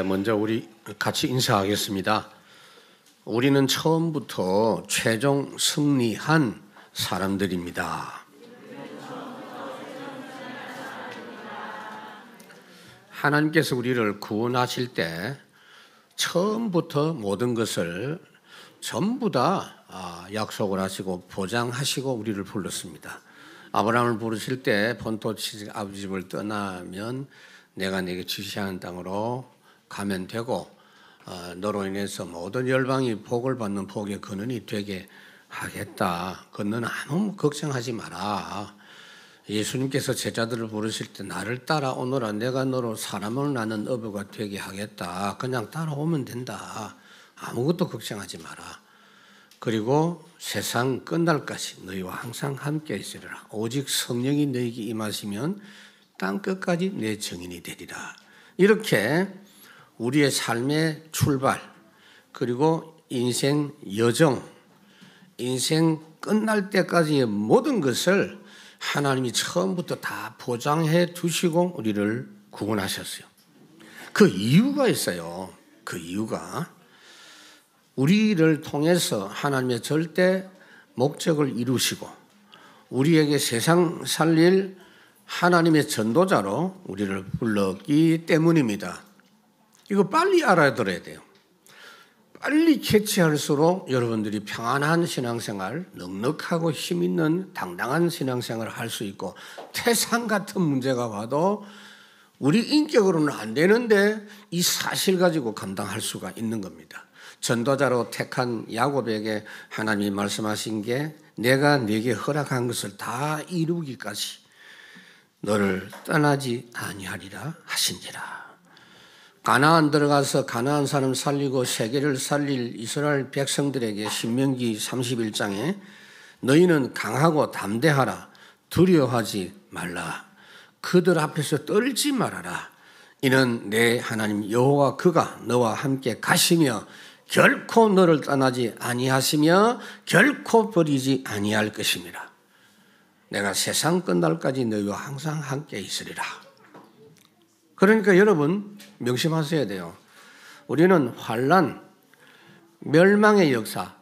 먼저 우리 같이 인사하겠습니다. 우리는 처음부터 최종 승리한 사람들입니다. 하나님께서 우리를 구원하실 때 처음부터 모든 것을 전부 다 약속을 하시고 보장하시고 우리를 불렀습니다. 아브라함을 부르실 때 본토 아버지 집을 떠나면 내가 내게 지시하는 땅으로 가면 되고 너로 인해서 모든 열방이 복을 받는 복의 근원이 되게 하겠다. 너는 아무 걱정하지 마라. 예수님께서 제자들을 부르실 때 나를 따라오너라. 내가 너로 사람을 낳는 어부가 되게 하겠다. 그냥 따라오면 된다. 아무것도 걱정하지 마라. 그리고 세상 끝날까지 너희와 항상 함께 있으리라. 오직 성령이 너희에게 임하시면 땅 끝까지 내 증인이 되리라. 이렇게 우리의 삶의 출발, 그리고 인생 여정, 인생 끝날 때까지의 모든 것을 하나님이 처음부터 다 보장해 두시고 우리를 구원하셨어요. 그 이유가 있어요. 그 이유가 우리를 통해서 하나님의 절대 목적을 이루시고 우리에게 세상 살릴 하나님의 전도자로 우리를 불렀기 때문입니다. 이거 빨리 알아들어야 돼요. 빨리 캐치할수록 여러분들이 평안한 신앙생활, 넉넉하고 힘있는 당당한 신앙생활을 할 수 있고 태산 같은 문제가 와도 우리 인격으로는 안 되는데 이 사실 가지고 감당할 수가 있는 겁니다. 전도자로 택한 야곱에게 하나님이 말씀하신 게 내가 네게 허락한 것을 다 이루기까지 너를 떠나지 아니하리라 하신지라. 가나안 들어가서 가나안 사람 살리고 세계를 살릴 이스라엘 백성들에게 신명기 31장에 너희는 강하고 담대하라. 두려워하지 말라. 그들 앞에서 떨지 말아라. 이는 내 하나님 여호와 그가 너와 함께 가시며 결코 너를 떠나지 아니하시며 결코 버리지 아니할 것임이라. 내가 세상 끝날까지 너희와 항상 함께 있으리라. 그러니까 여러분 명심하셔야 돼요. 우리는 환난, 멸망의 역사,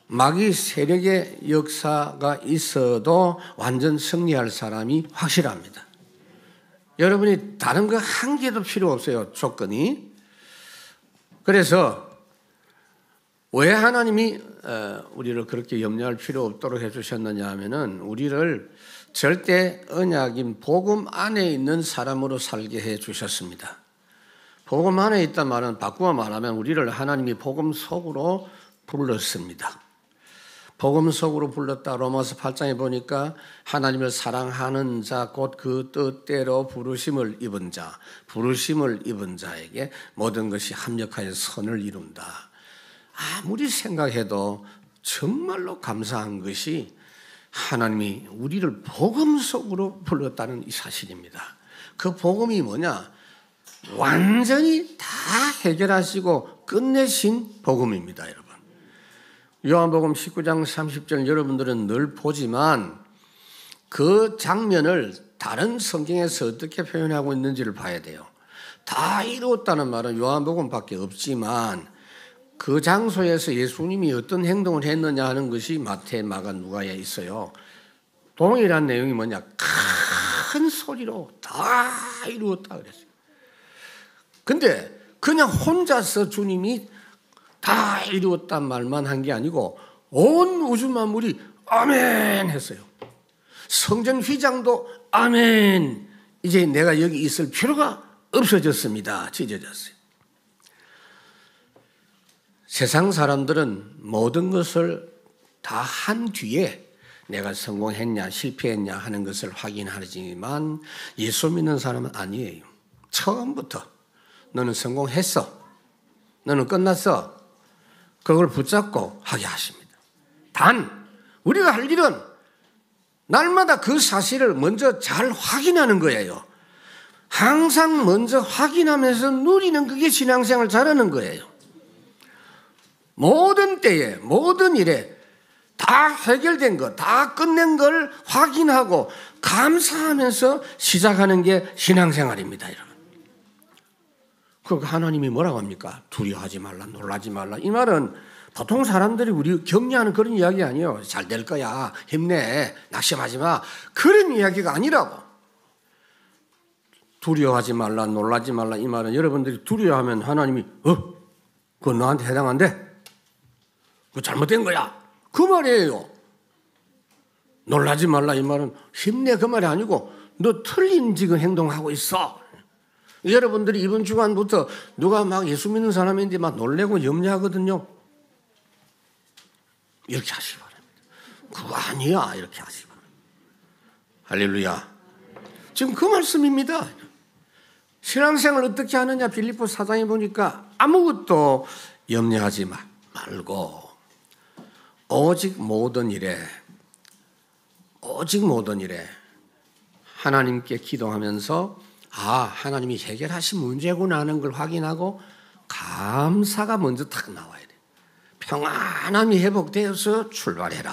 마귀 세력의 역사가 있어도 완전 승리할 사람이 확실합니다. 여러분이 다른 거 한 개도 필요 없어요. 조건이. 그래서 왜 하나님이 우리를 그렇게 염려할 필요 없도록 해주셨느냐 하면은 우리를 절대 언약인 복음 안에 있는 사람으로 살게 해주셨습니다. 복음 안에 있단 말은 바꾸어 말하면 우리를 하나님이 복음 속으로 불렀습니다. 복음 속으로 불렀다. 로마서 8장에 보니까 하나님을 사랑하는 자 곧 그 뜻대로 부르심을 입은 자, 부르심을 입은 자에게 모든 것이 합력하여 선을 이룬다. 아무리 생각해도 정말로 감사한 것이 하나님이 우리를 복음 속으로 불렀다는 이 사실입니다. 그 복음이 뭐냐? 완전히 다 해결하시고 끝내신 복음입니다, 여러분. 요한복음 19장 30절 여러분들은 늘 보지만 그 장면을 다른 성경에서 어떻게 표현하고 있는지를 봐야 돼요. 다 이루었다는 말은 요한복음밖에 없지만 그 장소에서 예수님이 어떤 행동을 했느냐 하는 것이 마태, 마가, 누가에 있어요. 동일한 내용이 뭐냐? 큰 소리로 다 이루었다 그랬어요. 근데 그냥 혼자서 주님이 다 이루었단 말만 한 게 아니고 온 우주 만물이 아멘 했어요. 성전 휘장도 아멘. 이제 내가 여기 있을 필요가 없어졌습니다. 지져졌어요. 세상 사람들은 모든 것을 다 한 뒤에 내가 성공했냐 실패했냐 하는 것을 확인하지만 예수 믿는 사람은 아니에요. 처음부터 너는 성공했어. 너는 끝났어. 그걸 붙잡고 하게 하십니다. 단 우리가 할 일은 날마다 그 사실을 먼저 잘 확인하는 거예요. 항상 먼저 확인하면서 누리는 그게 신앙생활 잘하는 거예요. 모든 때에 모든 일에 다 해결된 것, 다 끝낸 걸 확인하고 감사하면서 시작하는 게 신앙생활입니다, 여러분. 그 하나님이 뭐라고 합니까? 두려워하지 말라, 놀라지 말라. 이 말은 보통 사람들이 우리 격려하는 그런 이야기 아니에요. 잘 될 거야, 힘내, 낙심하지 마. 그런 이야기가 아니라고. 두려워하지 말라, 놀라지 말라. 이 말은 여러분들이 두려워하면 하나님이 그건 너한테 해당한데? 그거 잘못된 거야. 그 말이에요. 놀라지 말라 이 말은 힘내 그 말이 아니고 너 틀린 지금 행동하고 있어. 여러분들이 이번 주간부터 누가 막 예수 믿는 사람인데 막 놀래고 염려하거든요. 이렇게 하시기 바랍니다. 그거 아니야. 이렇게 하시기 바랍니다. 할렐루야. 지금 그 말씀입니다. 신앙생활 어떻게 하느냐 빌립보 4장에 보니까 아무것도 염려하지 말고 오직 모든 일에 하나님께 기도하면서 하나님이 해결하신 문제구나 하는 걸 확인하고 감사가 먼저 탁 나와야 돼. 평안함이 회복되어서 출발해라.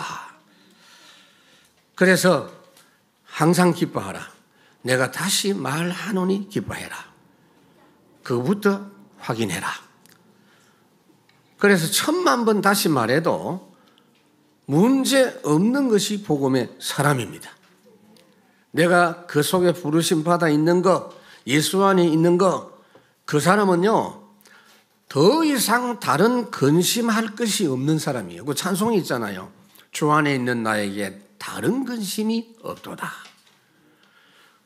그래서 항상 기뻐하라. 내가 다시 말하노니 기뻐해라. 그거부터 확인해라. 그래서 10,000번 다시 말해도 문제 없는 것이 복음의 사람입니다. 내가 그 속에 부르심 받아 있는 거, 예수 안에 있는 거, 그 사람은요, 더 이상 다른 근심할 것이 없는 사람이에요. 그 찬송이 있잖아요. 주 안에 있는 나에게 다른 근심이 없도다.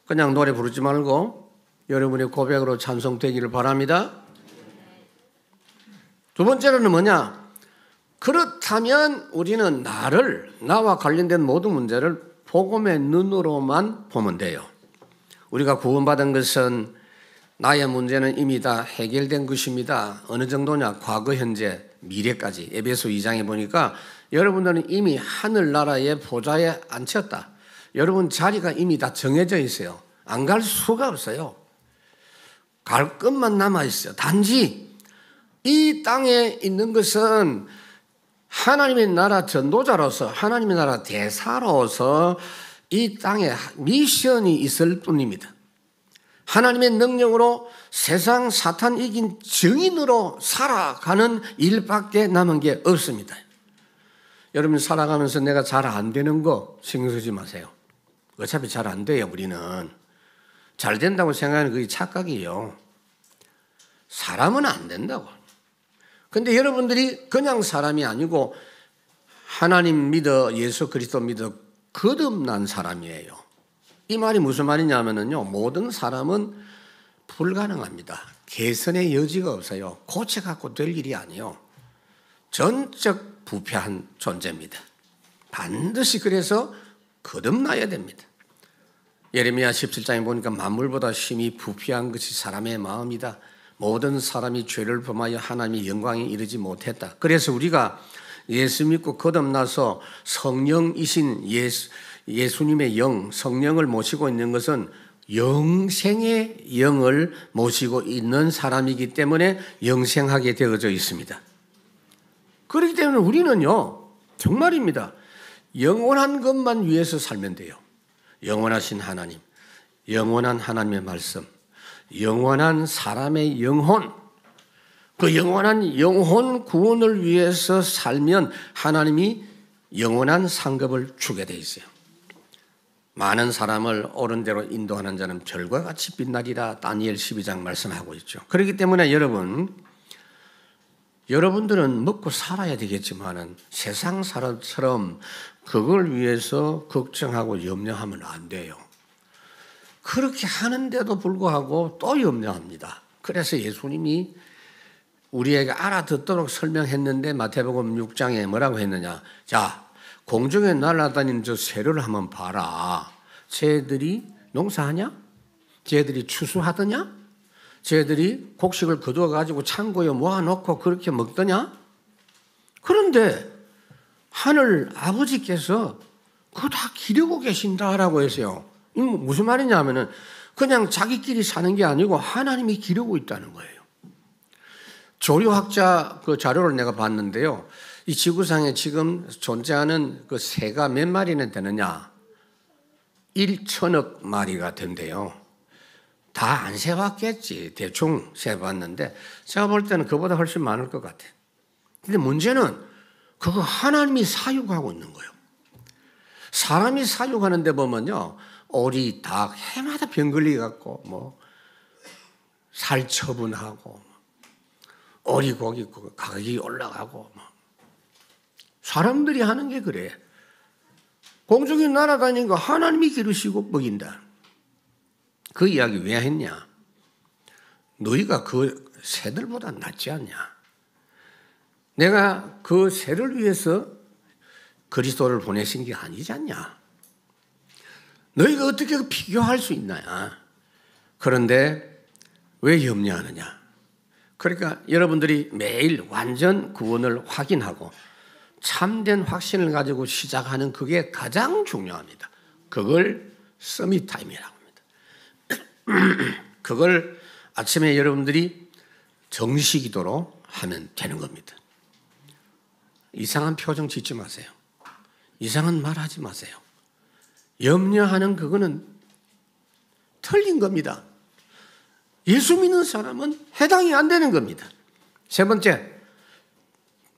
그냥 노래 부르지 말고 여러분의 고백으로 찬송되기를 바랍니다. 두 번째로는 뭐냐? 그렇다면 우리는 나와 관련된 모든 문제를 복음의 눈으로만 보면 돼요. 우리가 구원받은 것은 나의 문제는 이미 다 해결된 것입니다. 어느 정도냐? 과거, 현재, 미래까지. 에베소 2장에 보니까 여러분들은 이미 하늘나라의 보좌에 앉혔다. 여러분 자리가 이미 다 정해져 있어요. 안 갈 수가 없어요. 갈 것만 남아있어요. 단지 이 땅에 있는 것은 하나님의 나라 전도자로서 하나님의 나라 대사로서 이 땅에 미션이 있을 뿐입니다. 하나님의 능력으로 세상 사탄 이긴 증인으로 살아가는 일밖에 남은 게 없습니다. 여러분 살아가면서 내가 잘 안 되는 거 신경 쓰지 마세요. 어차피 잘 안 돼요. 우리는 잘 된다고 생각하는 그게 착각이에요. 사람은 안 된다고. 근데 여러분들이 그냥 사람이 아니고 하나님 믿어 예수 그리스도 믿어 거듭난 사람이에요. 이 말이 무슨 말이냐면요, 모든 사람은 불가능합니다. 개선의 여지가 없어요. 고쳐갖고 될 일이 아니에요. 전적 부패한 존재입니다. 반드시 그래서 거듭나야 됩니다. 예레미야 17장에 보니까 만물보다 심히 부패한 것이 사람의 마음이다. 모든 사람이 죄를 범하여 하나님의 영광에 이르지 못했다. 그래서 우리가 예수 믿고 거듭나서 성령이신 예수님의 영, 성령을 모시고 있는 것은 영생의 영을 모시고 있는 사람이기 때문에 영생하게 되어져 있습니다. 그렇기 때문에 우리는요, 정말입니다. 영원한 것만 위해서 살면 돼요. 영원하신 하나님, 영원한 하나님의 말씀, 영원한 사람의 영혼, 그 영원한 영혼 구원을 위해서 살면 하나님이 영원한 상급을 주게 돼 있어요. 많은 사람을 옳은 대로 인도하는 자는 별과 같이 빛나리라 다니엘 12장 말씀하고 있죠. 그렇기 때문에 여러분들은 먹고 살아야 되겠지만은 세상 사람처럼 그걸 위해서 걱정하고 염려하면 안 돼요. 그렇게 하는데도 불구하고 또 염려합니다. 그래서 예수님이 우리에게 알아듣도록 설명했는데 마태복음 6장에 뭐라고 했느냐. 자, 공중에 날아다니는 저 새를 한번 봐라. 쟤들이 농사하냐? 쟤들이 추수하더냐? 쟤들이 곡식을 거두어가지고 창고에 모아놓고 그렇게 먹더냐? 그런데 하늘 아버지께서 그거 다 기르고 계신다라고 했어요. 이게 무슨 말이냐면은 그냥 자기끼리 사는 게 아니고 하나님이 기르고 있다는 거예요. 조류학자 그 자료를 내가 봤는데요. 이 지구상에 지금 존재하는 그 새가 몇 마리나 되느냐? 1천억 마리가 된대요. 다 안 세봤겠지. 대충 세봤는데 제가 볼 때는 그보다 훨씬 많을 것 같아요. 근데 문제는 그거 하나님이 사육하고 있는 거예요. 사람이 사육하는데 보면요, 오리, 닭, 해마다 병 걸리갖고 뭐 살 처분하고 오리고기 가격이 올라가고 뭐. 사람들이 하는 게 그래. 공중에 날아다니는 거 하나님이 기르시고 먹인다. 그 이야기 왜 했냐? 너희가 그 새들보다 낫지 않냐? 내가 그 새를 위해서 그리스도를 보내신 게 아니지 않냐? 너희가 어떻게 비교할 수 있나요? 그런데 왜 염려하느냐? 그러니까 여러분들이 매일 완전 구원을 확인하고 참된 확신을 가지고 시작하는 그게 가장 중요합니다. 그걸 서밋 타임이라고 합니다. 그걸 아침에 여러분들이 정시기도로 하면 되는 겁니다. 이상한 표정 짓지 마세요. 이상한 말 하지 마세요. 염려하는 그거는 틀린 겁니다. 예수 믿는 사람은 해당이 안 되는 겁니다. 세 번째,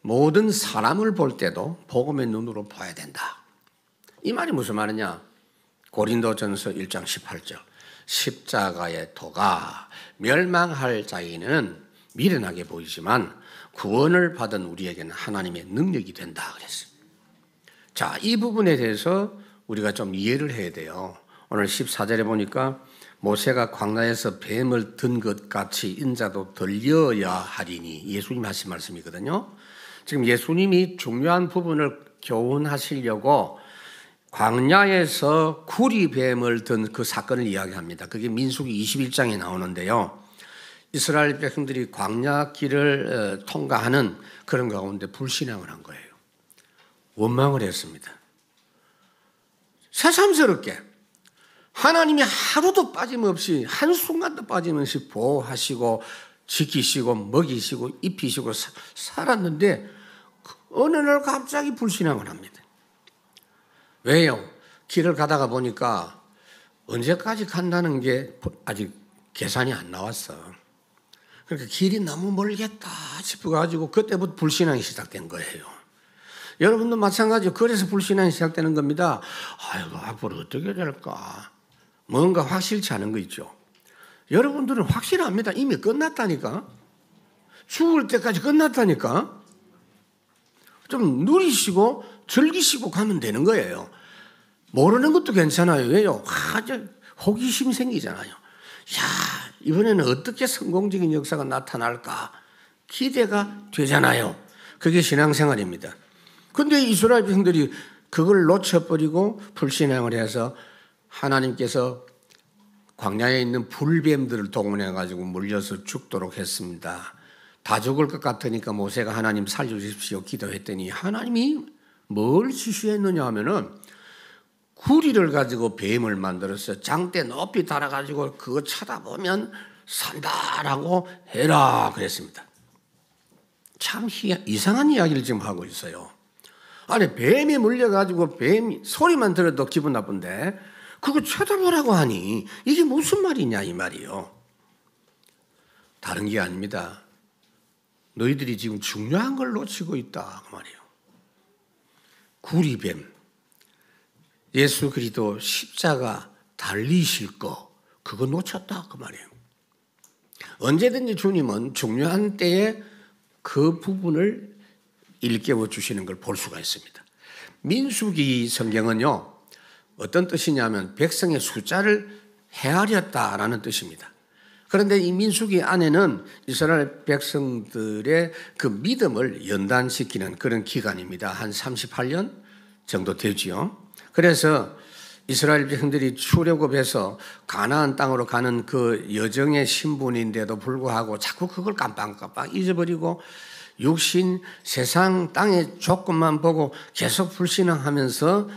모든 사람을 볼 때도 복음의 눈으로 봐야 된다. 이 말이 무슨 말이냐? 고린도전서 1장 18절. 십자가의 도가 멸망할 자에게는 미련하게 보이지만 구원을 받은 우리에게는 하나님의 능력이 된다 그랬어요. 자, 이 부분에 대해서 우리가 좀 이해를 해야 돼요. 오늘 14절에 보니까 모세가 광야에서 뱀을 든 것 같이 인자도 들려야 하리니, 예수님 하신 말씀이거든요. 지금 예수님이 중요한 부분을 교훈하시려고 광야에서 구리뱀을 든 그 사건을 이야기합니다. 그게 민수기 21장에 나오는데요. 이스라엘 백성들이 광야 길을 통과하는 그런 가운데 불신앙을 한 거예요. 원망을 했습니다. 새삼스럽게 하나님이 하루도 빠짐없이, 한순간도 빠짐없이 보호하시고 지키시고 먹이시고 입히시고 살았는데 어느 날 갑자기 불신앙을 합니다. 왜요? 길을 가다가 보니까 언제까지 간다는 게 아직 계산이 안 나왔어. 그러니까 길이 너무 멀겠다 싶어가지고 그때부터 불신앙이 시작된 거예요. 여러분도 마찬가지로 그래서 불신앙이 시작되는 겁니다. 아이고, 앞으로 어떻게 될까? 뭔가 확실치 않은 거 있죠. 여러분들은 확실합니다. 이미 끝났다니까. 죽을 때까지 끝났다니까. 좀 누리시고 즐기시고 가면 되는 거예요. 모르는 것도 괜찮아요. 왜요? 호기심 생기잖아요. 야, 이번에는 어떻게 성공적인 역사가 나타날까? 기대가 되잖아요. 그게 신앙생활입니다. 근데 이스라엘 백성들이 그걸 놓쳐버리고 불신앙을 해서 하나님께서 광야에 있는 불뱀들을 동원해가지고 물려서 죽도록 했습니다. 다 죽을 것 같으니까 모세가 하나님 살려주십시오 기도했더니 하나님이 뭘 지시했느냐 하면은 구리를 가지고 뱀을 만들어서 장대 높이 달아가지고 그거 쳐다보면 산다라고 해라 그랬습니다. 참 이상한 이야기를 지금 하고 있어요. 아니, 뱀이 물려가지고 뱀이 소리만 들어도 기분 나쁜데 그거 쳐다보라고 하니 이게 무슨 말이냐 이 말이요. 다른 게 아닙니다. 너희들이 지금 중요한 걸 놓치고 있다 그 말이에요. 구리뱀, 예수 그리스도 십자가 달리실 거 그거 놓쳤다 그 말이에요. 언제든지 주님은 중요한 때에 그 부분을 일깨워 주시는 걸 볼 수가 있습니다. 민수기 성경은요, 어떤 뜻이냐면 백성의 숫자를 헤아렸다라는 뜻입니다. 그런데 이 민수기 안에는 이스라엘 백성들의 그 믿음을 연단시키는 그런 기간입니다. 한 38년 정도 되지요. 그래서 이스라엘 백성들이 출애굽해서 가나안 땅으로 가는 그 여정의 신분인데도 불구하고 자꾸 그걸 깜빡깜빡 잊어버리고 육신 세상 땅의 조건만 보고 계속 불신앙하면서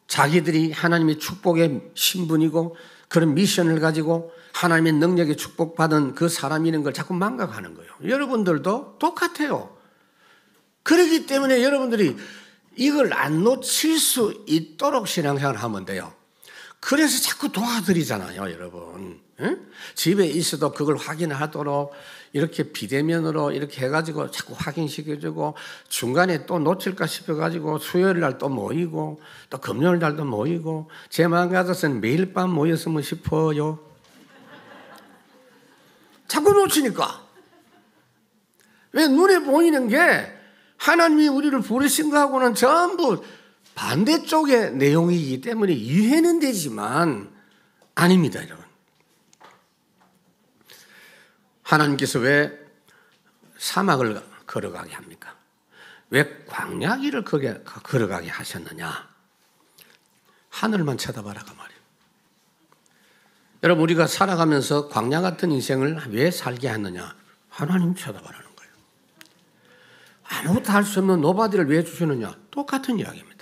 자기들이 하나님의 축복의 신분이고 그런 미션을 가지고 하나님의 능력에 축복받은 그 사람이라는 걸 자꾸 망각하는 거예요. 여러분들도 똑같아요. 그렇기 때문에 여러분들이 이걸 안 놓칠 수 있도록 신앙생활을 하면 돼요. 그래서 자꾸 도와드리잖아요, 여러분. 응? 집에 있어도 그걸 확인하도록 이렇게 비대면으로 이렇게 해가지고 자꾸 확인시켜주고, 중간에 또 놓칠까 싶어가지고 수요일 날 또 모이고 또 금요일 날도 모이고, 제 마음 같아서는 매일 밤 모였으면 싶어요. 자꾸 놓치니까. 왜? 눈에 보이는 게 하나님이 우리를 부르신 거하고는 전부 반대쪽의 내용이기 때문에 이해는 되지만 아닙니다, 여러분. 하나님께서 왜 사막을 걸어가게 합니까? 왜 광야길을 걸어가게 하셨느냐? 하늘만 쳐다봐라가 말이에요. 여러분, 우리가 살아가면서 광야 같은 인생을 왜 살게 하느냐? 하나님 쳐다봐라는 거예요. 아무것도 할 수 없는 노바디를 왜 주시느냐? 똑같은 이야기입니다.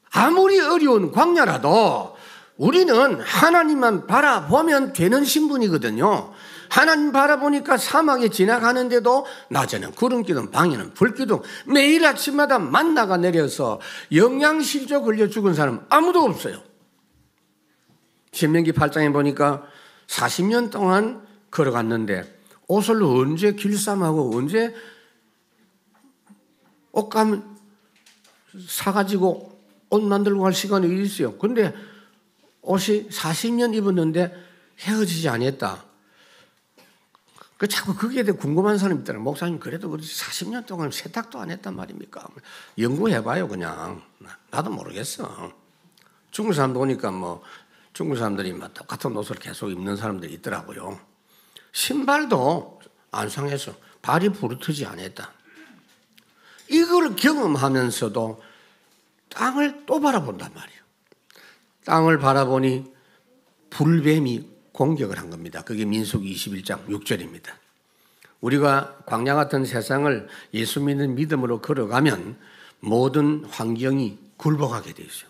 아무리 어려운 광야라도 우리는 하나님만 바라보면 되는 신분이거든요. 하나님 바라보니까 사막에 지나가는데도 낮에는 구름기둥, 밤에는 불기둥, 매일 아침마다 만나가 내려서 영양실조 걸려 죽은 사람 아무도 없어요. 신명기 8장에 보니까 40년 동안 걸어갔는데 옷을 언제 길쌈하고 언제 옷감 사가지고 옷 만들고 갈 시간이 있어요. 근데 옷이 40년 입었는데 헤어지지 않았다. 자꾸 거기에 대해 궁금한 사람이 있더라고요. 목사님, 그래도 그렇지 40년 동안 세탁도 안 했단 말입니까? 연구해봐요, 그냥. 나도 모르겠어. 중국 사람도 오니까 중국 사람들이 똑같은 옷을 계속 입는 사람들이 있더라고요. 신발도 안 상해서 발이 부르트지 않았다. 이걸 경험하면서도 땅을 또 바라본단 말이에요. 땅을 바라보니 불뱀이 공격을 한 겁니다. 그게 민수기 21장 6절입니다. 우리가 광야 같은 세상을 예수 믿는 믿음으로 걸어가면 모든 환경이 굴복하게 되어 있어요.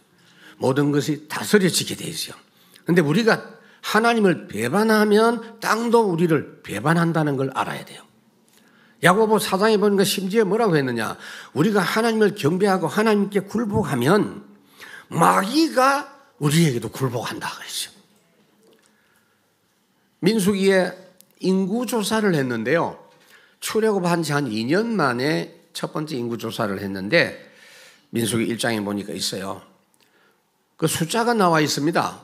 모든 것이 다스려지게 되어 있어요. 그런데 우리가 하나님을 배반하면 땅도 우리를 배반한다는 걸 알아야 돼요. 야고보 4장에 보니까 심지어 뭐라고 했느냐? 우리가 하나님을 경배하고 하나님께 굴복하면 마귀가 우리에게도 굴복한다 그랬어요. 민수기에 인구조사를 했는데요. 출애굽한 지 한 2년 만에 첫 번째 인구조사를 했는데 민수기 1장에 보니까 있어요. 그 숫자가 나와 있습니다.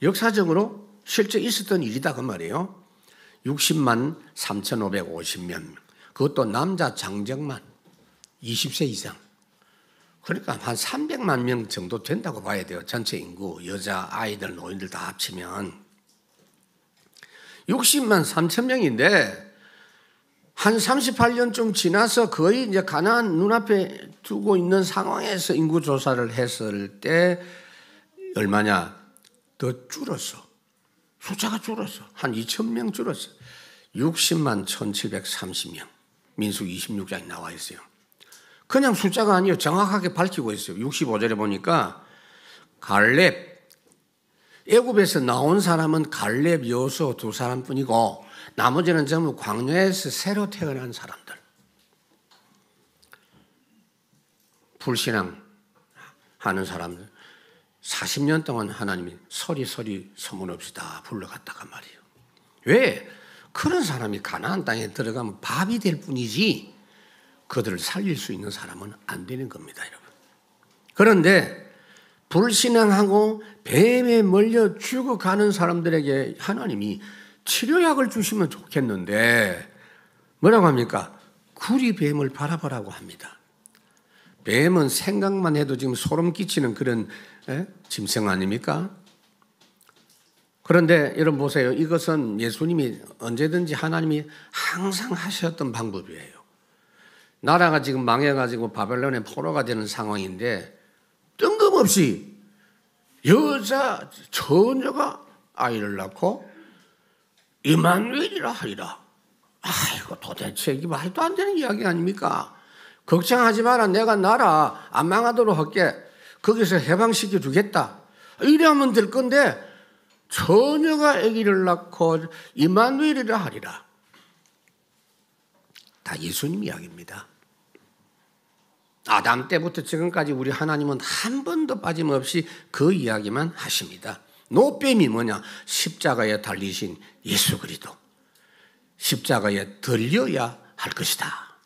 역사적으로 실제 있었던 일이다 그 말이에요. 60만 3,550명. 그것도 남자 장정만 20세 이상. 그러니까 한 300만 명 정도 된다고 봐야 돼요. 전체 인구, 여자, 아이들, 노인들 다 합치면 60만 3천 명인데 한 38년쯤 지나서 거의 이제 가나안 눈앞에 두고 있는 상황에서 인구 조사를 했을 때 얼마냐? 더 줄었어. 숫자가 줄었어. 한 2천 명 줄었어. 60만 1,730명. 민수기 26장에 나와 있어요. 그냥 숫자가 아니에요. 정확하게 밝히고 있어요. 65절에 보니까 갈렙, 애굽에서 나온 사람은 갈렙, 여호수아 두 사람뿐이고 나머지는 전부 광야에서 새로 태어난 사람들. 불신앙 하는 사람들. 40년 동안 하나님이 서리 소문없이 다 불러갔다가 말이에요. 왜? 그런 사람이 가나안 땅에 들어가면 밥이 될 뿐이지 그들을 살릴 수 있는 사람은 안 되는 겁니다, 여러분. 그런데 불신앙하고 뱀에 몰려 죽어가는 사람들에게 하나님이 치료약을 주시면 좋겠는데 뭐라고 합니까? 구리뱀을 바라보라고 합니다. 뱀은 생각만 해도 지금 소름 끼치는 그런 짐승 아닙니까? 그런데 여러분 보세요. 이것은 예수님이 언제든지 하나님이 항상 하셨던 방법이에요. 나라가 지금 망해가지고 바벨론의 포로가 되는 상황인데 뜬금없이 여자 처녀가 아이를 낳고 이만누엘이라 하리라. 아이고 도대체 이게 말도 안 되는 이야기 아닙니까? 걱정하지 마라. 내가 나라 안 망하도록 할게. 거기서 해방시켜 주겠다. 이래하면 될 건데 처녀가 아기를 낳고 이만누엘이라 하리라. 다 예수님 이야기입니다. 아담 때부터 지금까지 우리 하나님은 한 번도 빠짐없이 그 이야기만 하십니다. 노뱀이 뭐냐? 십자가에 달리신 예수 그리스도. 십자가에 들려야 할 것이다.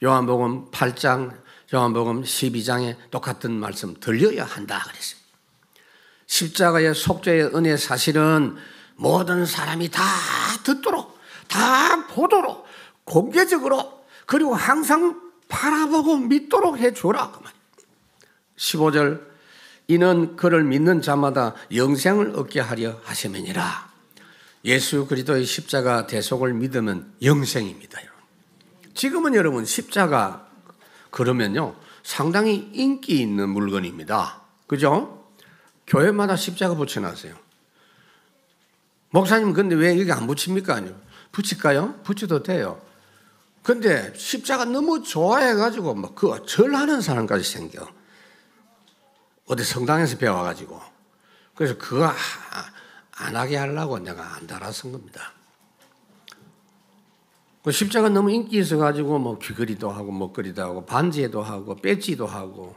요한복음 8장, 요한복음 12장에 똑같은 말씀 들려야 한다 그랬어요. 십자가의 속죄의 은혜 사실은 모든 사람이 다 듣도록, 다 보도록, 공개적으로, 그리고 항상 바라보고 믿도록 해주라. 15절, 이는 그를 믿는 자마다 영생을 얻게 하려 하심이니라. 예수 그리스도의 십자가 대속을 믿으면 영생입니다. 지금은 여러분 십자가 그러면요 상당히 인기 있는 물건입니다. 그죠? 교회마다 십자가 붙여놨어요. 목사님 근데 왜 여기 안 붙입니까? 아니요. 붙일까요? 붙여도 돼요. 근데 십자가 너무 좋아해가지고 막 그 절하는 사람까지 생겨. 어디 성당에서 배워가지고. 그래서 그거 안 하게 하려고 내가 안 달아선 겁니다. 그 십자가 너무 인기 있어가지고 뭐 귀걸이도 하고 목걸이도 하고 반지도 하고 배지도 하고.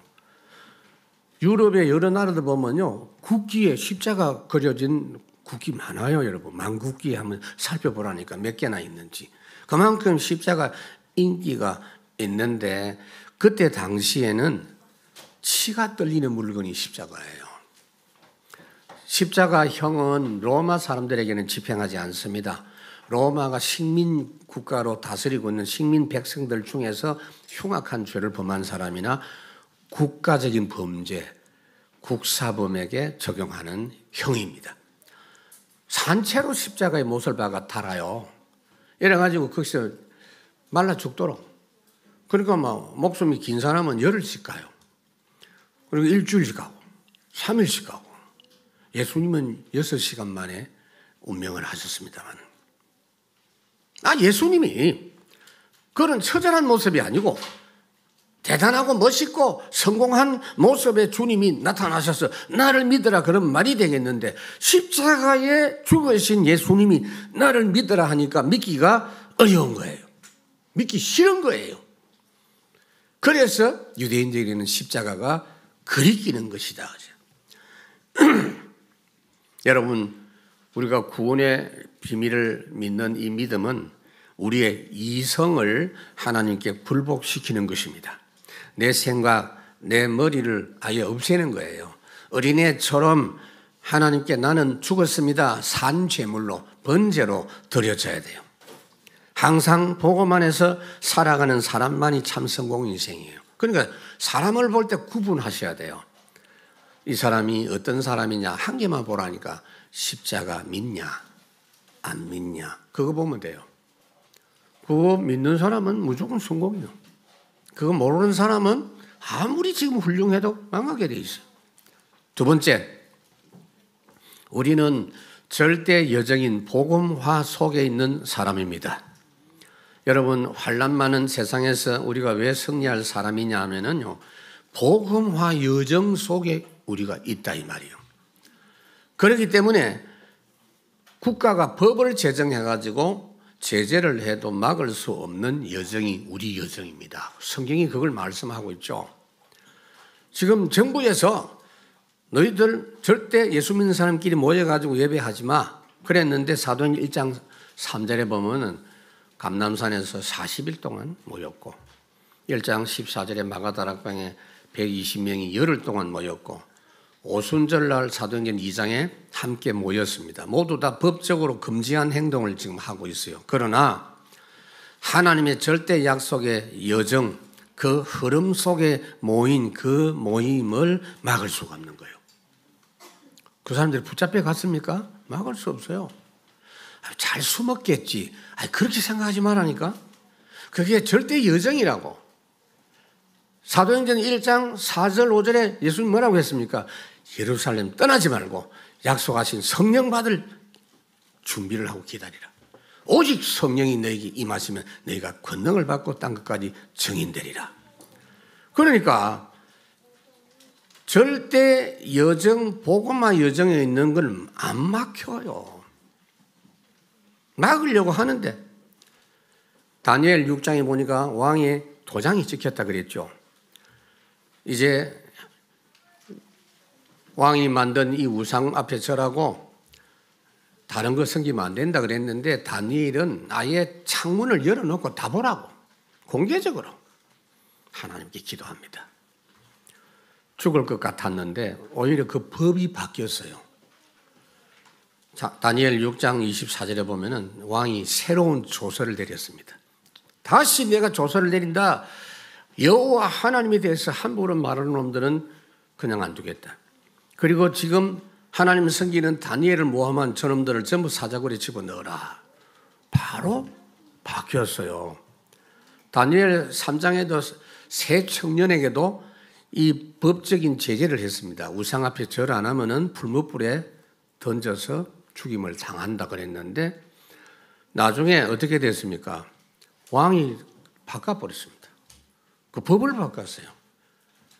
유럽의 여러 나라들 보면요 국기에 십자가 그려진 국기 많아요, 여러분. 만국기 한번 살펴보라니까 몇 개나 있는지. 그만큼 십자가 인기가 있는데 그때 당시에는 치가 떨리는 물건이 십자가예요. 십자가형은 로마 사람들에게는 집행하지 않습니다. 로마가 식민 국가로 다스리고 있는 식민 백성들 중에서 흉악한 죄를 범한 사람이나 국가적인 범죄, 국사범에게 적용하는 형입니다. 산채로 십자가의 못을 박아 달아요. 이래가지고 거기서 말라 죽도록. 그러니까 막 목숨이 긴 사람은 열흘씩 가요. 그리고 일주일씩 가고 3일씩 가고. 예수님은 6시간 만에 운명을 하셨습니다만. 예수님이 그런 처절한 모습이 아니고 대단하고 멋있고 성공한 모습의 주님이 나타나셔서 나를 믿으라 그런 말이 되겠는데 십자가에 죽으신 예수님이 나를 믿으라 하니까 믿기가 어려운 거예요. 믿기 싫은 거예요. 그래서 유대인들에게는 십자가가 그리끼는 것이다. 여러분, 우리가 구원의 비밀을 믿는 이 믿음은 우리의 이성을 하나님께 불복시키는 것입니다. 내 생각, 내 머리를 아예 없애는 거예요. 어린애처럼 하나님께 나는 죽었습니다. 산 제물로, 번제로 드려져야 돼요. 항상 보고만 해서 살아가는 사람만이 참 성공 인생이에요. 그러니까 사람을 볼 때 구분하셔야 돼요. 이 사람이 어떤 사람이냐 한 개만 보라니까 십자가 믿냐 안 믿냐 그거 보면 돼요. 그거 믿는 사람은 무조건 성공이에요. 그거 모르는 사람은 아무리 지금 훌륭해도 망하게 돼 있어요. 두 번째, 우리는 절대 여정인 복음화 속에 있는 사람입니다. 여러분, 환난 많은 세상에서 우리가 왜 승리할 사람이냐 하면은요, 복음화 여정 속에 우리가 있다 이 말이에요. 그렇기 때문에 국가가 법을 제정해가지고 제재를 해도 막을 수 없는 여정이 우리 여정입니다. 성경이 그걸 말씀하고 있죠. 지금 정부에서 너희들 절대 예수 믿는 사람끼리 모여가지고 예배하지 마 그랬는데 사도행전 1장 3절에 보면은 감남산에서 40일 동안 모였고 1장 14절에 마가다락방에 120명이 열흘 동안 모였고 오순절날 사도행전 2장에 함께 모였습니다. 모두 다 법적으로 금지한 행동을 지금 하고 있어요. 그러나 하나님의 절대 약속의 여정, 그 흐름 속에 모인 그 모임을 막을 수가 없는 거예요. 그 사람들이 붙잡혀 갔습니까? 막을 수 없어요. 잘 숨었겠지. 그렇게 생각하지 말라니까. 그게 절대 여정이라고. 사도행전 1장 4절 5절에 예수님 뭐라고 했습니까? 예루살렘 떠나지 말고 약속하신 성령 받을 준비를 하고 기다리라. 오직 성령이 너에게 임하시면 너희가 권능을 받고 땅 끝까지 증인되리라. 그러니까 절대 여정, 복음화 여정에 있는 건 안 막혀요. 막으려고 하는데 다니엘 6장에 보니까 왕의 도장이 찍혔다 그랬죠. 이제 왕이 만든 이 우상 앞에 절하고 다른 거 섬기면 안 된다 그랬는데 다니엘은 아예 창문을 열어놓고 다 보라고 공개적으로 하나님께 기도합니다. 죽을 것 같았는데 오히려 그 법이 바뀌었어요. 자, 다니엘 6장 24절에 보면은 왕이 새로운 조서를 내렸습니다. 다시 내가 조서를 내린다. 여호와 하나님에 대해서 함부로 말하는 놈들은 그냥 안 두겠다. 그리고 지금 하나님 섬기는 다니엘을 모함한 저놈들을 전부 사자굴에 집어넣어라. 바로 바뀌었어요. 다니엘 3장에도 새 청년에게도 이 법적인 제재를 했습니다. 우상 앞에 절 안 하면은 불못불에 던져서 죽임을 당한다 그랬는데 나중에 어떻게 됐습니까? 왕이 바꿔버렸습니다. 그 법을 바꿨어요.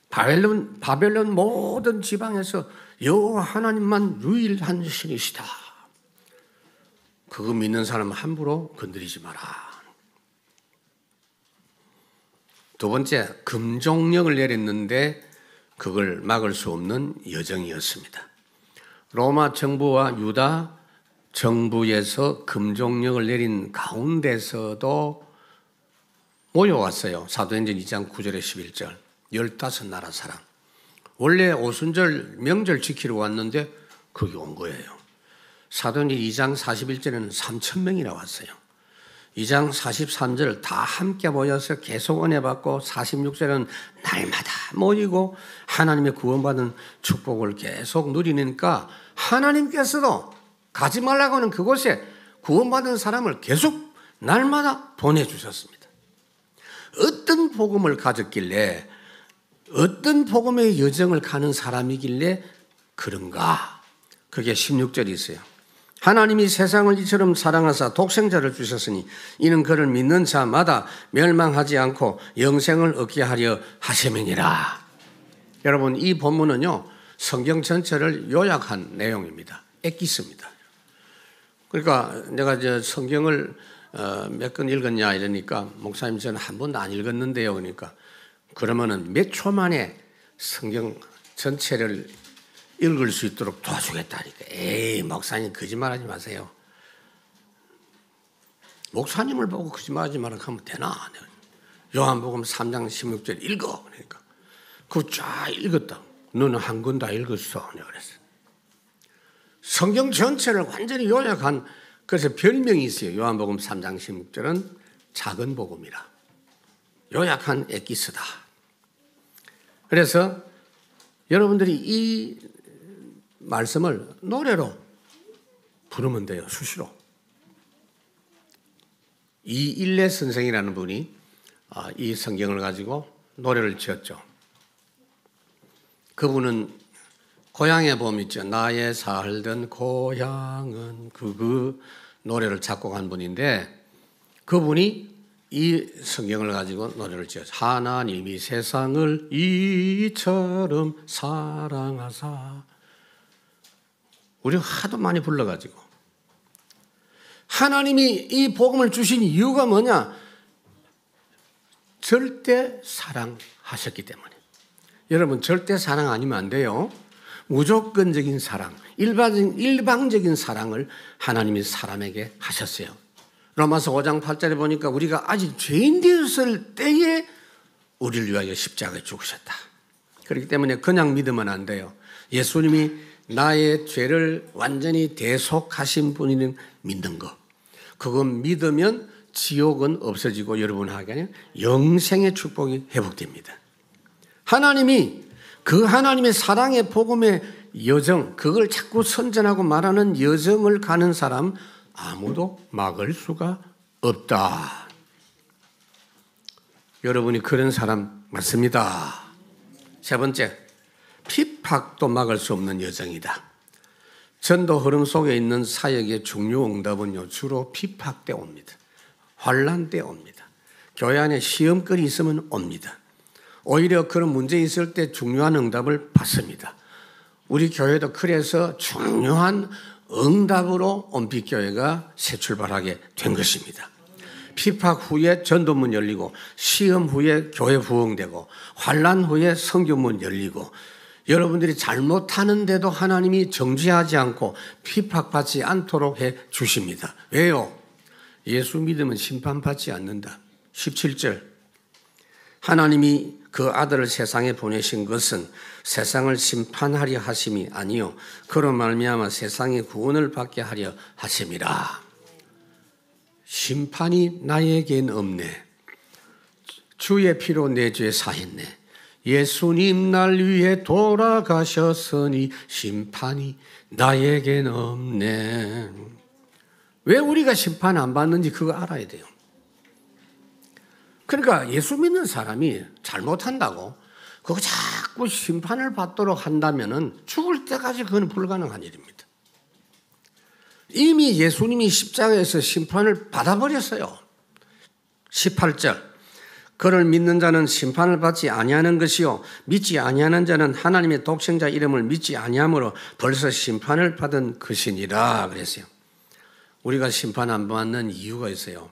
바벨론 모든 지방에서 여호와 하나님만 유일한 신이시다. 그거 믿는 사람은 함부로 건드리지 마라. 두 번째, 금종령을 내렸는데 그걸 막을 수 없는 여정이었습니다. 로마 정부와 유다 정부에서 금종령을 내린 가운데서도 모여왔어요. 사도행전 2장 9절에 11절 15나라 사람. 원래 오순절 명절 지키러 왔는데 거기 온 거예요. 사도행전 2장 41절에는 3,000명이나 왔어요. 2장 43절 다 함께 모여서 계속 은혜 받고 46절은 날마다 모이고 하나님의 구원받은 축복을 계속 누리니까 하나님께서도 가지 말라고 하는 그곳에 구원받은 사람을 계속 날마다 보내주셨습니다. 어떤 복음을 가졌길래 어떤 복음의 여정을 가는 사람이길래 그런가? 그게 16절이 있어요. 하나님이 세상을 이처럼 사랑하사 독생자를 주셨으니 이는 그를 믿는 자마다 멸망하지 않고 영생을 얻게 하려 하심이니라. 여러분 이 본문은요 성경 전체를 요약한 내용입니다. 엑기스입니다. 그러니까 내가 저 성경을 몇 권 읽었냐 이러니까 목사님 저는 한 번도 안 읽었는데요. 그러니까 그러면은 몇 초 만에 성경 전체를 읽을 수 있도록 도와주겠다니까. 에이 목사님 거짓말하지 마세요. 목사님을 보고 거짓말하지 말라고 하면 되나? 요한복음 3장 16절 읽어. 그러니까 그거 쫙 읽었다. 너는 한 권 다 읽었어. 내가 그랬어. 성경 전체를 완전히 요약한 그래서 별명이 있어요. 요한복음 3장 16절은 작은 복음이라. 요약한 엑기스다. 그래서 여러분들이 이 말씀을 노래로 부르면 돼요. 수시로. 이일레 선생이라는 분이 이 성경을 가지고 노래를 지었죠. 그분은 고향에 보면 있죠. 나의 살던 고향은 그 노래를 작곡한 분인데 그분이 이 성경을 가지고 노래를 지었죠. 하나님이 세상을 이처럼 사랑하사. 우리가 하도 많이 불러가지고 하나님이 이 복음을 주신 이유가 뭐냐? 절대 사랑하셨기 때문에. 여러분 절대 사랑 아니면 안 돼요. 무조건적인 사랑, 일방적인 사랑을 하나님이 사람에게 하셨어요. 로마서 5장 8절에 보니까 우리가 아직 죄인 되었을 때에 우리를 위하여 십자가에 죽으셨다. 그렇기 때문에 그냥 믿으면 안 돼요. 예수님이 나의 죄를 완전히 대속하신 분이는 믿는 거. 그건 믿으면 지옥은 없어지고 여러분에게 아니라 영생의 축복이 회복됩니다. 하나님이 그 하나님의 사랑의 복음의 여정, 그걸 자꾸 선전하고 말하는 여정을 가는 사람 아무도 막을 수가 없다. 여러분이 그런 사람 맞습니다. 세 번째, 핍박도 막을 수 없는 여정이다. 전도 흐름 속에 있는 사역의 중요 응답은요, 주로 핍박 때 옵니다. 환난 때 옵니다. 교회 안에 시험거리 있으면 옵니다. 오히려 그런 문제 있을 때 중요한 응답을 받습니다. 우리 교회도 그래서 중요한 응답으로 온빛교회가 새 출발하게 된 것입니다. 피팍 후에 전도문 열리고, 시험 후에 교회 부흥되고, 환난 후에 선교문 열리고, 여러분들이 잘못하는데도 하나님이 정죄하지 않고 피팍받지 않도록 해 주십니다. 왜요? 예수 믿으면 심판받지 않는다. 17절. 하나님이 그 아들을 세상에 보내신 것은 세상을 심판하려 하심이 아니요 그로 말미암아 세상의 구원을 받게 하려 하심이라. 심판이 나에겐 없네. 주의 피로 내 죄 사했네. 예수님 날 위해 돌아가셨으니 심판이 나에겐 없네. 왜 우리가 심판 안 받는지 그거 알아야 돼요. 그러니까 예수 믿는 사람이 잘못한다고 그거 자꾸 심판을 받도록 한다면은 죽을 때까지 그건 불가능한 일입니다. 이미 예수님이 십자가에서 심판을 받아버렸어요. 18절. 그를 믿는 자는 심판을 받지 아니하는 것이요 믿지 아니하는 자는 하나님의 독생자 이름을 믿지 아니함으로 벌써 심판을 받은 것이니라 그랬어요. 우리가 심판 안 받는 이유가 있어요.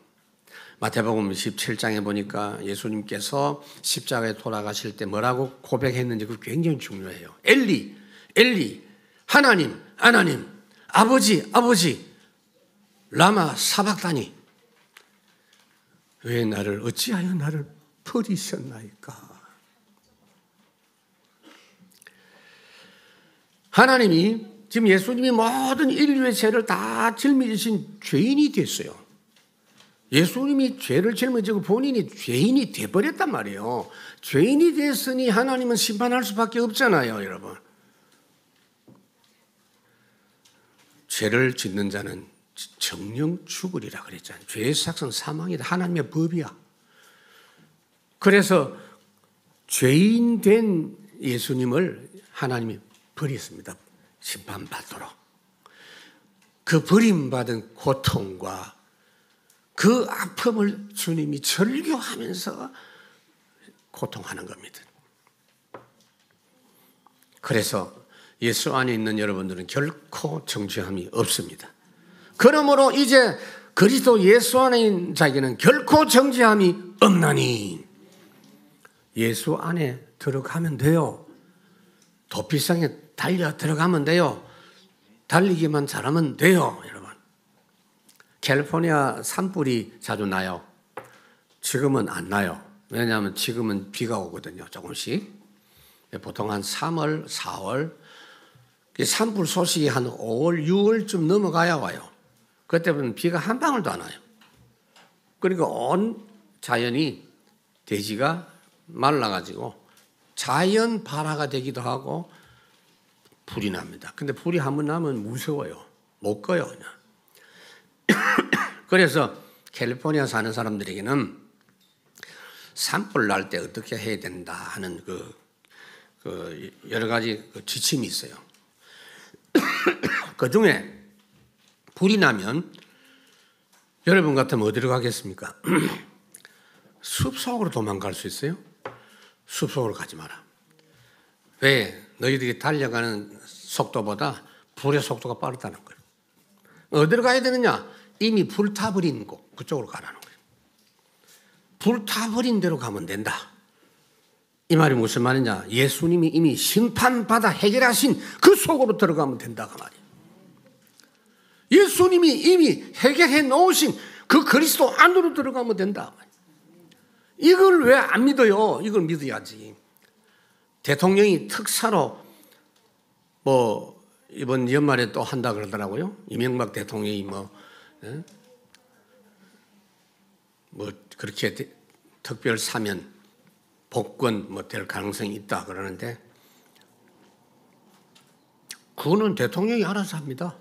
마태복음 17장에 보니까 예수님께서 십자가에 돌아가실 때 뭐라고 고백했는지 그거 굉장히 중요해요. 엘리, 엘리, 하나님, 하나님, 아버지, 아버지, 라마 사박다니, 왜 나를 어찌하여 나를 버리셨나이까. 하나님이 지금 예수님이 모든 인류의 죄를 다 짊어지신 죄인이 됐어요. 예수님이 죄를 짊어지고 본인이 죄인이 돼버렸단 말이에요. 죄인이 됐으니 하나님은 심판할 수밖에 없잖아요, 여러분. 죄를 짓는 자는 정령 죽으리라 그랬잖아요. 죄의 삭은 사망이다. 하나님의 법이야. 그래서 죄인 된 예수님을 하나님이 버렸습니다. 심판받도록. 그 버림받은 고통과 그 아픔을 주님이 절규하면서 고통하는 겁니다. 그래서 예수 안에 있는 여러분들은 결코 정죄함이 없습니다. 그러므로 이제 그리스도 예수 안에 있는 자에게는 결코 정죄함이 없나니 예수 안에 들어가면 돼요. 도피성에 달려 들어가면 돼요. 달리기만 잘하면 돼요, 여러분. 캘리포니아 산불이 자주 나요. 지금은 안 나요. 왜냐하면 지금은 비가 오거든요, 조금씩. 보통 한 3월, 4월. 산불 소식이 한 5월, 6월쯤 넘어가야 와요. 그때부터는 비가 한 방울도 안 와요. 그러니까 온 자연이, 대지가 말라가지고 자연 발화가 되기도 하고 불이 납니다. 근데 불이 한번 나면 무서워요. 못 꺼요, 그냥. 그래서 캘리포니아 사는 사람들에게는 산불 날 때 어떻게 해야 된다 하는 그 여러 가지 지침이 있어요. 그 중에 불이 나면 여러분 같으면 어디로 가겠습니까? 숲속으로 도망갈 수 있어요? 숲속으로 가지 마라. 왜? 너희들이 달려가는 속도보다 불의 속도가 빠르다는 거예요. 어디로 가야 되느냐? 이미 불타버린 곳, 그쪽으로 가라는 거예요. 불타버린 데로 가면 된다. 이 말이 무슨 말이냐? 예수님이 이미 심판받아 해결하신 그 속으로 들어가면 된다고 말이에요. 예수님이 이미 해결해 놓으신 그 그리스도 안으로 들어가면 된다. 이걸 왜 안 믿어요? 이걸 믿어야지. 대통령이 특사로 이번 연말에 또 한다 그러더라고요. 이명박 대통령이 그렇게 특별 사면 복권 될 가능성이 있다 그러는데 그거는 대통령이 알아서 합니다.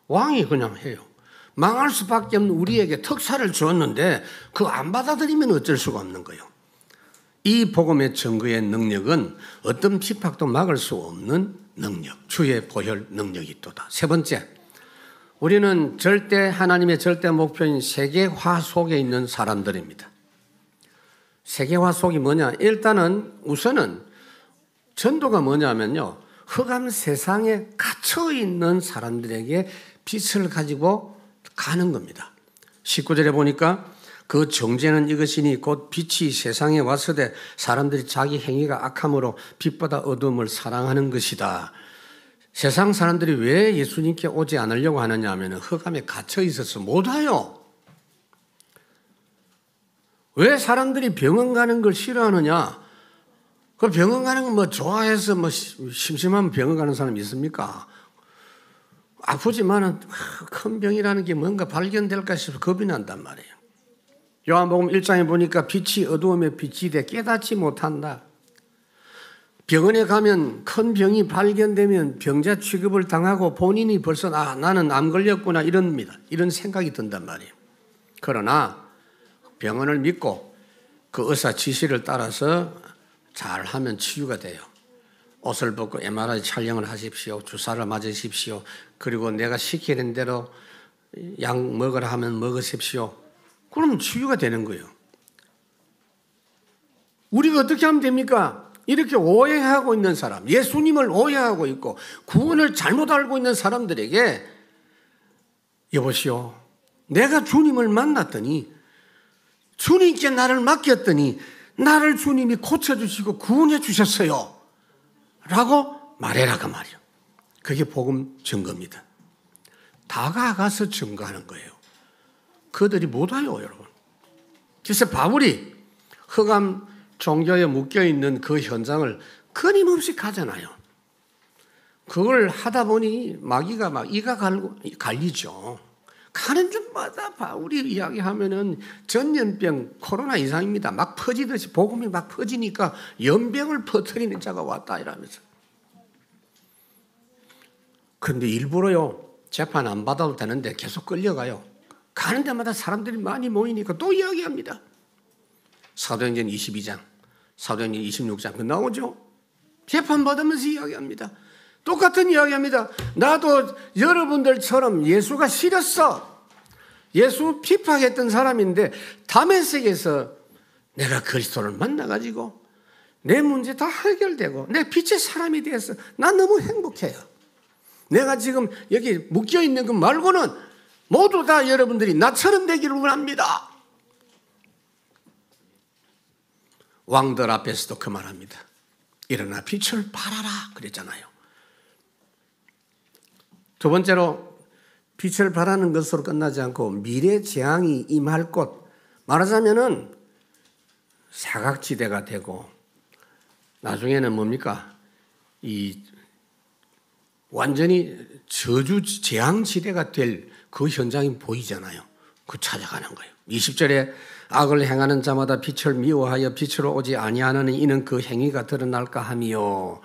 왕이 그냥 해요. 망할 수밖에 없는 우리에게 특사를 주었는데 그거 안 받아들이면 어쩔 수가 없는 거예요. 이 복음의 증거의 능력은 어떤 핍박도 막을 수 없는 능력, 주의 보혈 능력이 있도다. 세 번째, 우리는 하나님의 절대 목표인 세계화 속에 있는 사람들입니다. 세계화 속이 뭐냐? 우선은 전도가 뭐냐면요. 흑암 세상에 갇혀 있는 사람들에게 빛을 가지고 가는 겁니다. 19절에 보니까 그 정죄는 이것이니 곧 빛이 세상에 왔으되 사람들이 자기 행위가 악함으로 빛보다 어둠을 사랑하는 것이다. 세상 사람들이 왜 예수님께 오지 않으려고 하느냐 하면 흑암에 갇혀 있어서 못 와요. 왜 사람들이 병원 가는 걸 싫어하느냐? 그 병원 가는 거 뭐 좋아해서 뭐 심심하면 병원 가는 사람 있습니까? 아프지만은 큰 병이라는 게 뭔가 발견될까 싶어서 겁이 난단 말이에요. 요한복음 1장에 보니까 빛이 어두움에 빛이 돼 깨닫지 못한다. 병원에 가면 큰 병이 발견되면 병자 취급을 당하고 본인이 벌써 나는 암 걸렸구나 이런 생각이 든단 말이에요. 그러나 병원을 믿고 그 의사 지시를 따라서 잘하면 치유가 돼요. 옷을 벗고 MRI 촬영을 하십시오. 주사를 맞으십시오. 그리고 내가 시키는 대로 약 먹으라 하면 먹으십시오. 그러면 치유가 되는 거예요. 우리가 어떻게 하면 됩니까? 이렇게 오해하고 있는 사람, 예수님을 오해하고 있고 구원을 잘못 알고 있는 사람들에게 여보시오, 내가 주님을 만났더니 주님께 나를 맡겼더니 나를 주님이 고쳐주시고 구원해 주셨어요 라고 말해라 그 말이에요. 그게 복음 증거입니다. 다가가서 증거하는 거예요. 그들이 못 와요, 여러분. 그래서 바울이 흑암 종교에 묶여있는 그 현장을 끊임없이 가잖아요. 그걸 하다 보니 마귀가 막 이가 갈리죠. 가는 데마다 바울이 이야기하면은 전염병 코로나 이상입니다. 막 퍼지듯이 복음이 막 퍼지니까 연병을 퍼뜨리는 자가 왔다 이러면서. 그런데 일부러요, 재판 안 받아도 되는데 계속 끌려가요. 가는 데마다 사람들이 많이 모이니까 또 이야기합니다. 사도행전 22장, 사도행전 26장 그 나오죠. 재판 받으면서 이야기합니다. 똑같은 이야기합니다. 나도 여러분들처럼 예수가 싫었어. 예수 핍박했던 사람인데 다메섹에서 내가 그리스도를 만나가지고 내 문제 다 해결되고 내 빛의 사람이 되어서 난 너무 행복해요. 내가 지금 여기 묶여있는 것 말고는 모두 다 여러분들이 나처럼 되기를 원합니다. 왕들 앞에서도 그 말합니다. 일어나 빛을 발하라 그랬잖아요. 두 번째로 빛을 발하는 것으로 끝나지 않고 미래 재앙이 임할 곳, 말하자면은 사각지대가 되고 나중에는 뭡니까? 이 완전히 저주 재앙지대가 될 그 현장이 보이잖아요. 그 찾아가는 거예요. 20절에 악을 행하는 자마다 빛을 미워하여 빛으로 오지 아니하는 이는 그 행위가 드러날까 하며,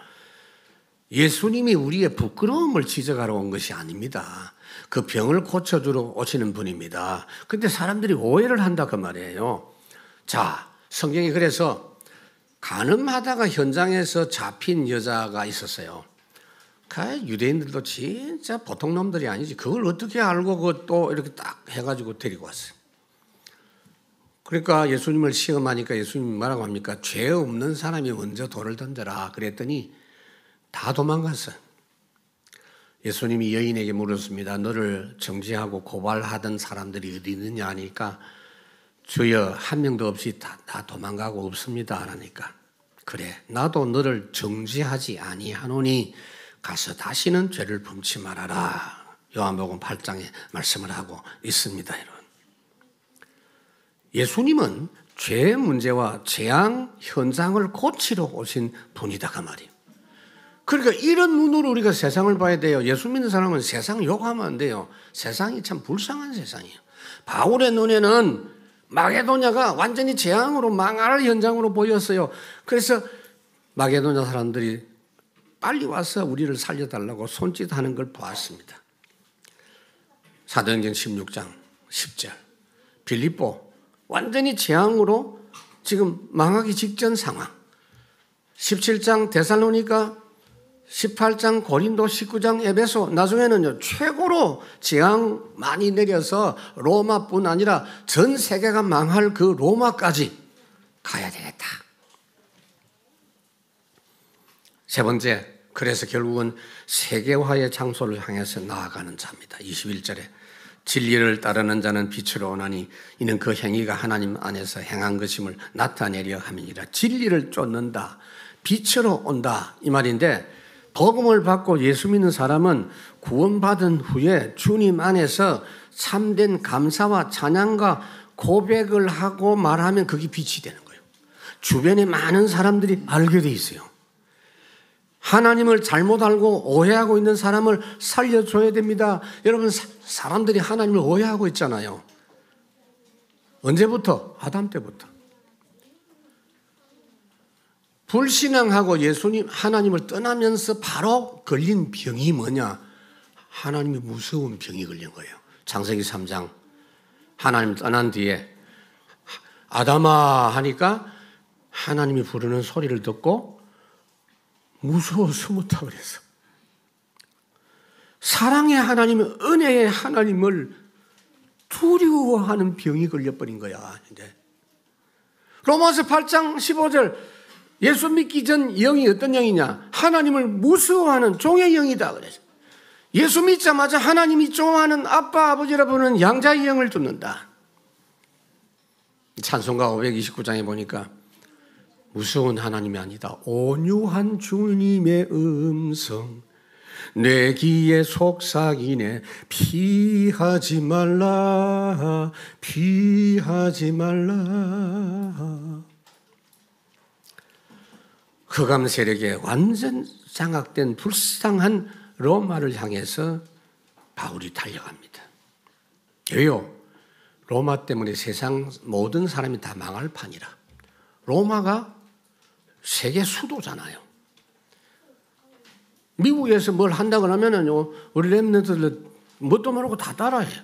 예수님이 우리의 부끄러움을 지적하러 온 것이 아닙니다. 그 병을 고쳐주러 오시는 분입니다. 근데 사람들이 오해를 한다 그 말이에요. 자, 성경이 그래서 간음하다가 현장에서 잡힌 여자가 있었어요. 유대인들도 진짜 보통 놈들이 아니지. 그걸 어떻게 알고 그걸 또 이렇게 딱 해가지고 데리고 왔어요. 그러니까 예수님을 시험하니까 예수님이 뭐라고 합니까? 죄 없는 사람이 먼저 돌을 던져라 그랬더니 다 도망갔어요. 예수님이 여인에게 물었습니다. 너를 정죄하고 고발하던 사람들이 어디 있느냐 하니까 주여 한 명도 없이 다 도망가고 없습니다 하니까, 그래 나도 너를 정죄하지 아니하노니 가서 다시는 죄를 범치 말아라. 요한복음 8장에 말씀을 하고 있습니다. 여러분, 예수님은 죄 문제와 재앙 현장을 고치러 오신 분이다 그 말이에요. 그러니까 이런 눈으로 우리가 세상을 봐야 돼요. 예수 믿는 사람은 세상 욕하면 안 돼요. 세상이 참 불쌍한 세상이에요. 바울의 눈에는 마게도냐가 완전히 재앙으로 망할 현장으로 보였어요. 그래서 마게도냐 사람들이 빨리 와서 우리를 살려달라고 손짓하는 걸 보았습니다. 사도행전 16장 10절, 빌립보 완전히 재앙으로 지금 망하기 직전 상황. 17장 데살로니가, 18장 고린도, 19장 에베소, 나중에는요 최고로 재앙 많이 내려서 로마뿐 아니라 전 세계가 망할 그 로마까지 가야 되겠다. 세 번째, 그래서 결국은 세계화의 장소를 향해서 나아가는 자입니다. 21절에 진리를 따르는 자는 빛으로 오나니 이는 그 행위가 하나님 안에서 행한 것임을 나타내려 함이니라. 진리를 쫓는다, 빛으로 온다 이 말인데, 복음을 받고 예수 믿는 사람은 구원받은 후에 주님 안에서 참된 감사와 찬양과 고백을 하고 말하면 그게 빛이 되는 거예요. 주변에 많은 사람들이 알게 돼 있어요. 하나님을 잘못 알고 오해하고 있는 사람을 살려줘야 됩니다. 여러분, 사람들이 하나님을 오해하고 있잖아요. 언제부터? 아담 때부터. 불신앙하고 예수님, 하나님을 떠나면서 바로 걸린 병이 뭐냐? 하나님이 무서운 병이 걸린 거예요. 창세기 3장. 하나님 떠난 뒤에 아담아 하니까 하나님이 부르는 소리를 듣고 무서워서 못하고 그래서 사랑의 하나님, 은혜의 하나님을 두려워하는 병이 걸려버린 거야. 이제 로마서 8장 15절, 예수 믿기 전 영이 어떤 영이냐? 하나님을 무서워하는 종의 영이다 그래서 예수 믿자마자 하나님이 좋아하는 아빠, 아버지라 부르는 양자의 영을 듣는다. 찬송가 529장에 보니까 무서운 하나님이 아니다, 온유한 주님의 음성 내 귀에 속삭이네, 피하지 말라, 피하지 말라. 흑암 세력에 완전 장악된 불쌍한 로마를 향해서 바울이 달려갑니다. 왜요? 로마 때문에 세상 모든 사람이 다 망할 판이라. 로마가 세계 수도잖아요. 미국에서 뭘 한다고 하면은요, 우리 랩런트들 뭣도 모르고 다 따라해요.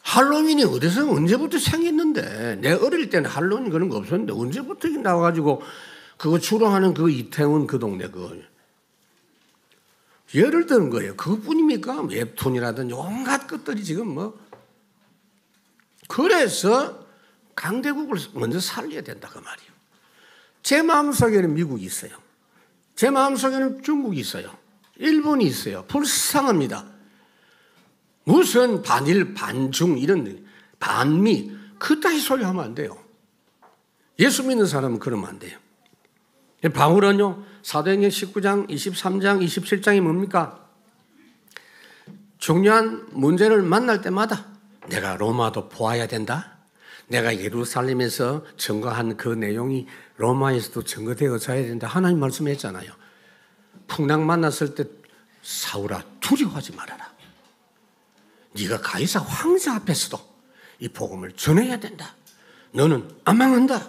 할로윈이 어디서 언제부터 생겼는데, 내 어릴 때는 할로윈 그런 거 없었는데 언제부터 나와가지고 그거 주로하는 그 이태원 그 동네 그거 예를 드는 거예요. 그것뿐입니까? 웹툰이라든지 온갖 것들이 지금 뭐. 그래서 강대국을 먼저 살려야 된다 그 말이에요. 제 마음속에는 미국이 있어요. 제 마음속에는 중국이 있어요. 일본이 있어요. 불쌍합니다. 무슨 반일, 반중 이런 반미 그따위 소리 하면 안 돼요. 예수 믿는 사람은 그러면 안 돼요. 바울은요, 사도행전 19장, 23장, 27장이 뭡니까? 중요한 문제를 만날 때마다 내가 로마도 보아야 된다. 내가 예루살렘에서 증거한 그 내용이 로마에서도 증거되어져야 된다. 하나님 말씀했잖아요. 풍랑 만났을 때 사울아 두려워하지 말아라. 네가 가이사 황제 앞에서도 이 복음을 전해야 된다. 너는 안 망한다.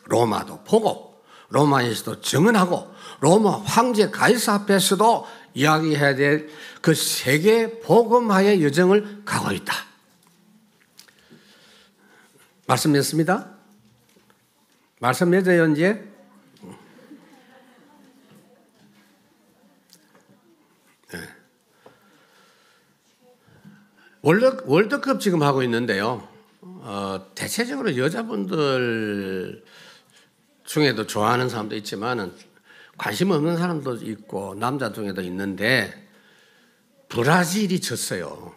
로마도 보고 로마에서도 증언하고 로마 황제 가이사 앞에서도 이야기해야 될 그 세계 복음화의 여정을 가고 있다. 말씀했습니다. 말씀했어요 이제. 네. 월드컵 지금 하고 있는데요. 대체적으로 여자분들 중에도 좋아하는 사람도 있지만은 관심 없는 사람도 있고 남자 중에도 있는데 브라질이 졌어요.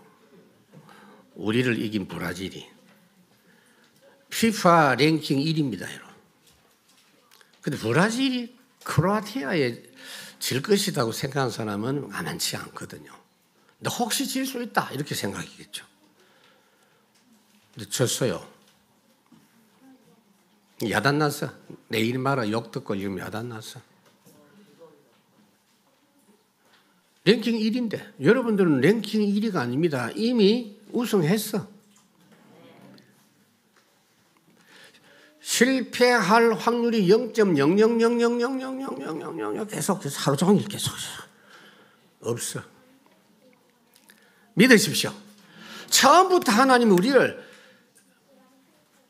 우리를 이긴 브라질이. FIFA 랭킹 1위입니다. 그런데 브라질이 크로아티아에 질 것이라고 생각하는 사람은 만만치 않거든요. 근데 혹시 질 수 있다 이렇게 생각이겠죠. 근데 졌어요. 야단났어. 내일 말아 욕 듣고 지금 야단났어. 랭킹 1위인데 여러분들은 랭킹 1위가 아닙니다. 이미 우승했어. 실패할 확률이 0.0000000000 계속 하루 종일 계속 없어. 믿으십시오. 처음부터 하나님은 우리를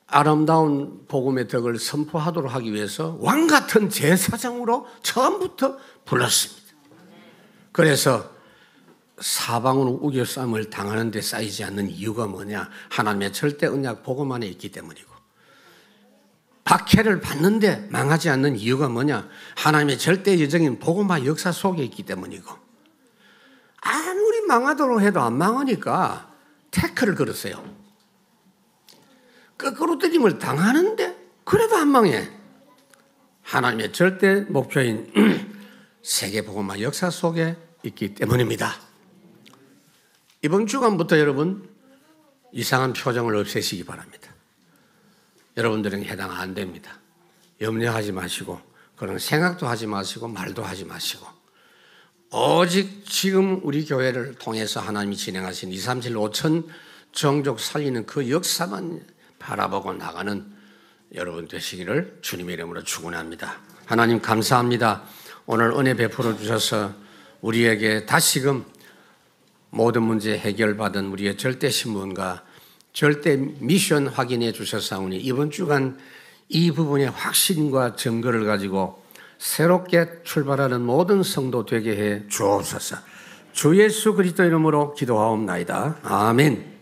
아름다운 복음의 덕을 선포하도록 하기 위해서 왕같은 제사장으로 처음부터 불렀습니다. 그래서 사방으로 우겨쌈을 당하는 데 쌓이지 않는 이유가 뭐냐? 하나님의 절대 언약 복음 안에 있기 때문이고, 박해를 받는데 망하지 않는 이유가 뭐냐? 하나님의 절대 여정인 복음화 역사 속에 있기 때문이고, 아무리 망하도록 해도 안 망하니까 태클을 걸었어요. 거꾸로 때림을 당하는데 그래도 안 망해. 하나님의 절대 목표인 세계복음화 역사 속에 있기 때문입니다. 이번 주간부터 여러분 이상한 표정을 없애시기 바랍니다. 여러분들은 해당 안 됩니다. 염려하지 마시고 그런 생각도 하지 마시고 말도 하지 마시고 오직 지금 우리 교회를 통해서 하나님이 진행하신 237 5천 종족 살리는 그 역사만 바라보고 나가는 여러분 되시기를 주님의 이름으로 축원합니다. 하나님 감사합니다. 오늘 은혜 베풀어 주셔서 우리에게 다시금 모든 문제 해결받은 우리의 절대 신분과 절대 미션 확인해 주셨사오니 이번 주간 이 부분의 확신과 증거를 가지고 새롭게 출발하는 모든 성도 되게 해 주옵소서. 주 예수 그리스도 이름으로 기도하옵나이다. 아멘.